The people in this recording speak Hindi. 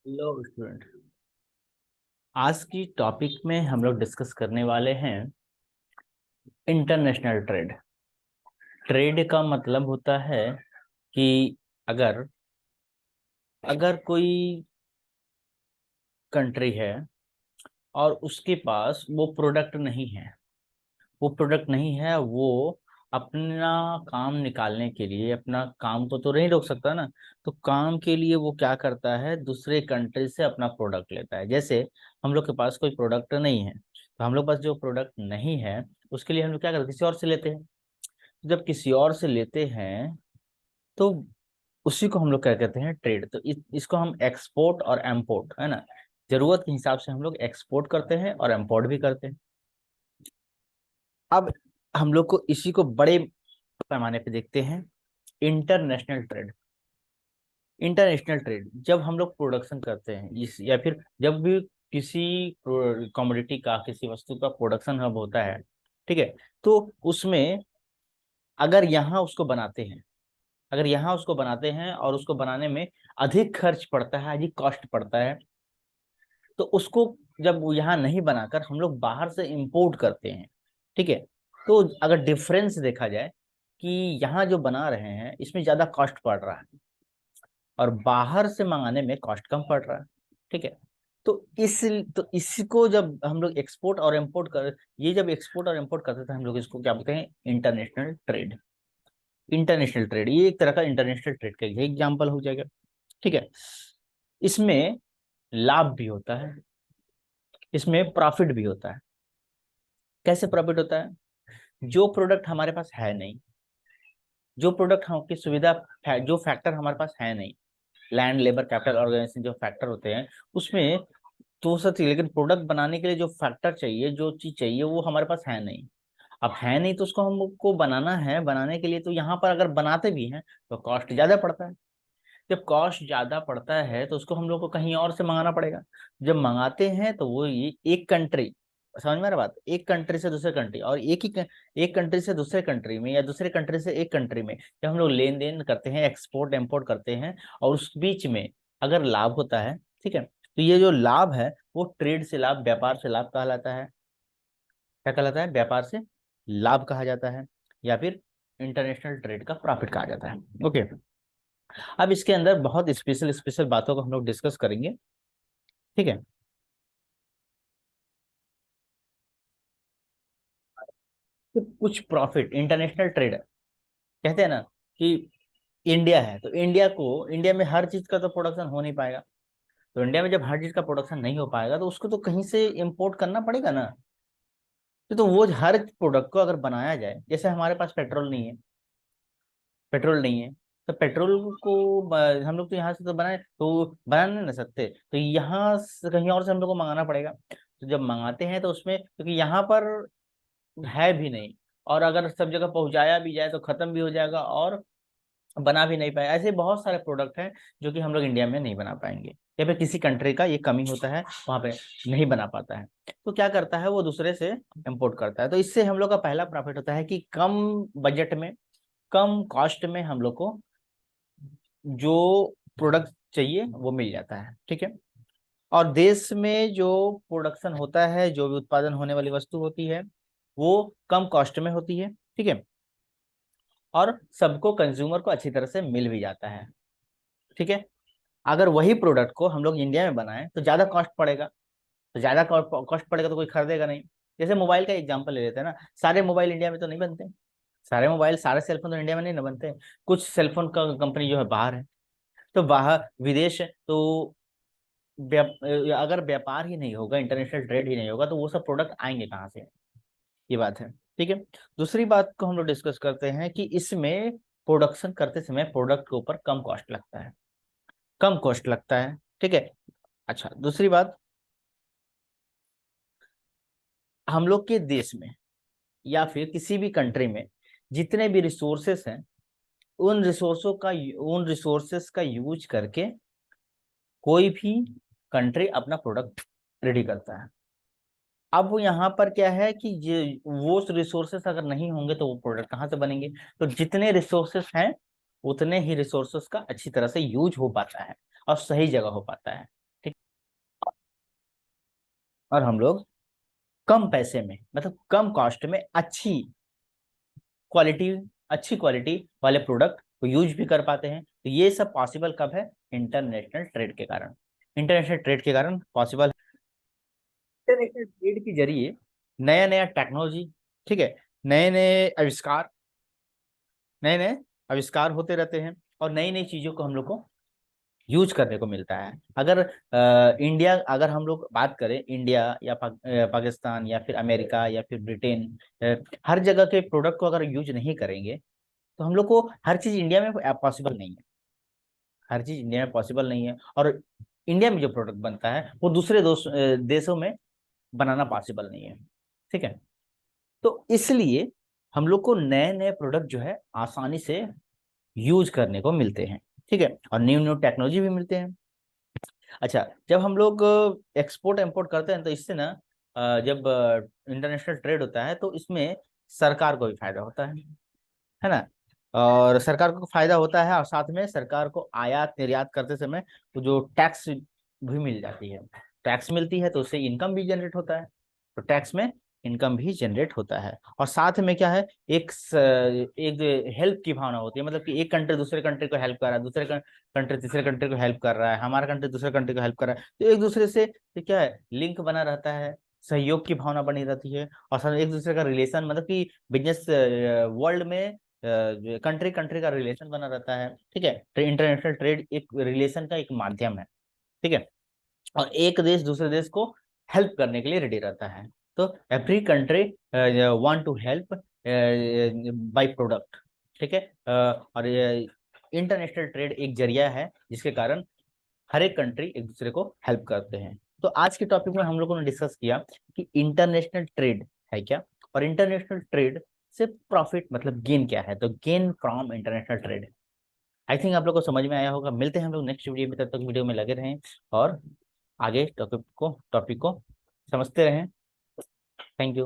Hello student. आज की टॉपिक में हम लोग डिस्कस करने वाले हैं इंटरनेशनल ट्रेड। ट्रेड का मतलब होता है कि अगर अगर कोई कंट्री है और उसके पास वो अपना काम निकालने के लिए, अपना काम को तो नहीं रोक सकता ना, तो काम के लिए वो क्या करता है, दूसरे कंट्री से अपना प्रोडक्ट लेता है। जैसे हम लोग के पास कोई प्रोडक्ट नहीं है, तो हम लोग पास जो प्रोडक्ट नहीं है उसके लिए हम लोग क्या करते हैं, किसी और से लेते हैं। जब किसी और से लेते हैं तो उसी को हम लोग क्या कहते हैं, ट्रेड। तो इसको हम एक्सपोर्ट और इम्पोर्ट, है ना, जरूरत के हिसाब से हम लोग एक्सपोर्ट करते हैं और इम्पोर्ट भी करते हैं। अब हम लोग को इसी को बड़े पैमाने पे देखते हैं। International trade. इंटरनेशनल ट्रेड जब हम लोग प्रोडक्शन करते हैं इस, या फिर जब भी किसी कमोडिटी का, किसी वस्तु का प्रोडक्शन हब होता है, ठीक है, तो उसमें अगर यहाँ उसको बनाते हैं अगर यहाँ उसको बनाते हैं और उसको बनाने में अधिक खर्च पड़ता है, अधिक कॉस्ट पड़ता है, तो उसको जब वो यहाँ नहीं बनाकर हम लोग बाहर से इंपोर्ट करते हैं, ठीक है, तो अगर डिफरेंस देखा जाए कि यहाँ जो बना रहे हैं इसमें ज्यादा कॉस्ट पड़ रहा है और बाहर से मंगाने में कॉस्ट कम पड़ रहा है, ठीक है। तो इस तो इसको जब हम लोग एक्सपोर्ट और इम्पोर्ट कर ये जब एक्सपोर्ट और इम्पोर्ट करते थे हम लोग, इसको क्या बोलते हैं, इंटरनेशनल ट्रेड। इंटरनेशनल ट्रेड ये एक तरह का इंटरनेशनल ट्रेड का एग्जाम्पल हो जाएगा, ठीक है। इसमें लाभ भी होता है, इसमें प्रॉफिट भी होता है। कैसे प्रॉफिट होता है? जो प्रोडक्ट हमारे पास है नहीं, जो प्रोडक्ट हमकी सुविधा जो फैक्टर हमारे पास है नहीं, लैंड, लेबर, कैपिटल, ऑर्गेनाइजेशन, जो फैक्टर होते हैं उसमें तो सब चीज, लेकिन प्रोडक्ट बनाने के लिए जो फैक्टर चाहिए, जो चीज चाहिए, वो हमारे पास है नहीं। अब है नहीं तो उसको हमको बनाना है। बनाने के लिए तो यहाँ पर अगर बनाते भी हैं तो कॉस्ट ज्यादा पड़ता है। जब कॉस्ट ज्यादा पड़ता है तो उसको हम लोग को कहीं और से मंगाना पड़ेगा। जब मंगाते हैं तो वो ये एक कंट्री, समझ में आ रहा बात, एक कंट्री से दूसरे कंट्री, और एक कंट्री से दूसरे कंट्री में, या दूसरे कंट्री से एक कंट्री में जब हम लोग लेन देन करते हैं, एक्सपोर्ट इम्पोर्ट करते हैं, और उस बीच में अगर लाभ होता है, ठीक है, तो ये जो लाभ है वो ट्रेड से लाभ, व्यापार से लाभ कहलाता है। क्या कहलाता है? व्यापार से लाभ कहा जाता है, या फिर इंटरनेशनल ट्रेड का प्रॉफिट कहा जाता है। ओके। अब इसके अंदर बहुत स्पेशल स्पेशल बातों को हम लोग डिस्कस करेंगे, ठीक है। तो कुछ प्रॉफिट इंटरनेशनल ट्रेड, कहते हैं ना कि इंडिया है तो इंडिया में हर चीज का तो प्रोडक्शन हो नहीं पाएगा। तो इंडिया में जब हर चीज का प्रोडक्शन नहीं हो पाएगा तो उसको तो कहीं से इंपोर्ट करना पड़ेगा ना। तो वो हर प्रोडक्ट को अगर बनाया जाए, जैसे हमारे पास पेट्रोल नहीं है, तो पेट्रोल को हम लोग तो यहाँ से तो बना नहीं ना सकते, तो यहाँ से कहीं और से हम लोग को मंगाना पड़ेगा। तो जब मंगाते हैं तो उसमें, क्योंकि यहाँ पर है भी नहीं, और अगर सब जगह पहुंचाया भी जाए तो खत्म भी हो जाएगा और बना भी नहीं पाए। ऐसे बहुत सारे प्रोडक्ट हैं जो कि हम लोग इंडिया में नहीं बना पाएंगे, या फिर किसी कंट्री का ये कमी होता है, वहां पे नहीं बना पाता है, तो क्या करता है, वो दूसरे से इंपोर्ट करता है। तो इससे हम लोग का पहला प्रॉफिट होता है कि कम बजट में, कम कॉस्ट में हम लोग को जो प्रोडक्ट चाहिए वो मिल जाता है, ठीक है। और देश में जो प्रोडक्शन होता है, जो भी उत्पादन होने वाली वस्तु होती है, वो कम कॉस्ट में होती है, ठीक है, और सबको, कंज्यूमर को अच्छी तरह से मिल भी जाता है, ठीक है। अगर वही प्रोडक्ट को हम लोग इंडिया में बनाएं तो ज्यादा कॉस्ट पड़ेगा, तो ज्यादा कॉस्ट पड़ेगा तो कोई खरीदेगा नहीं। जैसे मोबाइल का एग्जांपल ले लेते हैं ना, सारे मोबाइल इंडिया में तो नहीं बनते, सारे सेलफोन तो इंडिया में नहीं ना बनते। कुछ सेलफोन का कंपनी जो है बाहर है, तो बाहर विदेश है, तो अगर व्यापार ही नहीं होगा, इंटरनेशनल ट्रेड ही नहीं होगा, तो वो सब प्रोडक्ट आएंगे कहाँ से? ये बात है, ठीक है। दूसरी बात को हम लोग डिस्कस करते हैं कि इसमें प्रोडक्शन करते समय प्रोडक्ट के ऊपर कम कॉस्ट लगता है, कम कॉस्ट लगता है, ठीक है। अच्छा, दूसरी बात, हम लोग के देश में या फिर किसी भी कंट्री में जितने भी रिसोर्सेस हैं, उन रिसोर्सेस का यूज करके कोई भी कंट्री अपना प्रोडक्ट रेडी करता है। अब वो यहाँ पर क्या है कि ये वो रिसोर्सेस अगर नहीं होंगे तो वो प्रोडक्ट कहाँ से बनेंगे? तो जितने रिसोर्सेस हैं उतने ही रिसोर्सेस का अच्छी तरह से यूज हो पाता है और सही जगह हो पाता है, और हम लोग कम पैसे में, मतलब कम कॉस्ट में क्वालिटी अच्छी क्वालिटी वाले प्रोडक्ट को यूज भी कर पाते हैं। तो ये सब पॉसिबल कब है? इंटरनेशनल ट्रेड के कारण। इंटरनेशनल ट्रेड के कारण पॉसिबल। इंटरनेशनल ट्रेड के जरिए नया नया टेक्नोलॉजी, ठीक है, नए नए आविष्कार नए नए आविष्कार होते रहते हैं, और नई नई चीजों को हम लोग को यूज करने को मिलता है। अगर इंडिया, अगर हम लोग बात करें इंडिया या पाकिस्तान या फिर अमेरिका या फिर ब्रिटेन, हर जगह के प्रोडक्ट को अगर यूज नहीं करेंगे तो हम लोग को हर चीज इंडिया में पॉसिबल नहीं है। हर चीज इंडिया में पॉसिबल नहीं है, और इंडिया में जो प्रोडक्ट बनता है वो दूसरे देशों में बनाना पॉसिबल नहीं है। ठीक है, तो इसलिए हम लोग को नए नए प्रोडक्ट जो है आसानी से यूज करने को मिलते हैं। ठीक है, और न्यू न्यू टेक्नोलॉजी भी मिलते हैं। अच्छा, जब हम लोग एक्सपोर्ट इंपोर्ट करते हैं तो इससे ना, जब इंटरनेशनल ट्रेड होता है तो इसमें सरकार को भी फायदा होता है ना। और सरकार को फायदा होता है, और साथ में सरकार को आयात निर्यात करते समय तो जो टैक्स भी मिल जाती है, टैक्स मिलती है तो उससे इनकम भी जनरेट होता है। तो टैक्स में इनकम भी जनरेट होता है, और साथ में क्या है, एक हेल्प की भावना होती है, मतलब कि एक कंट्री दूसरे कंट्री को हेल्प कर रहा है, दूसरे कंट्री तीसरे कंट्री को हेल्प कर रहा है, हमारा कंट्री दूसरे कंट्री को हेल्प कर रहा है, तो एक दूसरे से ये क्या है, लिंक बना रहता है, सहयोग की भावना बनी रहती है, और साथ में एक दूसरे का रिलेशन, मतलब कि बिजनेस वर्ल्ड में कंट्री कंट्री का रिलेशन बना रहता है। ठीक है, तो इंटरनेशनल ट्रेड एक रिलेशन का एक माध्यम है। ठीक है, और एक देश दूसरे देश को हेल्प करने के लिए रेडी रहता है। तो every country want to help buy product. ठीक है, और इंटरनेशनल ट्रेड एक जरिया है जिसके कारण हर एक कंट्री एक दूसरे को हेल्प करते हैं। तो आज के टॉपिक में हम लोगों ने डिस्कस किया कि इंटरनेशनल ट्रेड है क्या, और इंटरनेशनल ट्रेड से प्रॉफिट मतलब गेन क्या है। तो gain from international trade. I think आप लोग को समझ में आया होगा। मिलते हैं हम लोग नेक्स्ट वीडियो में, तब तक वीडियो में लगे रहें और आगे टॉपिक को समझते रहें। Thank you.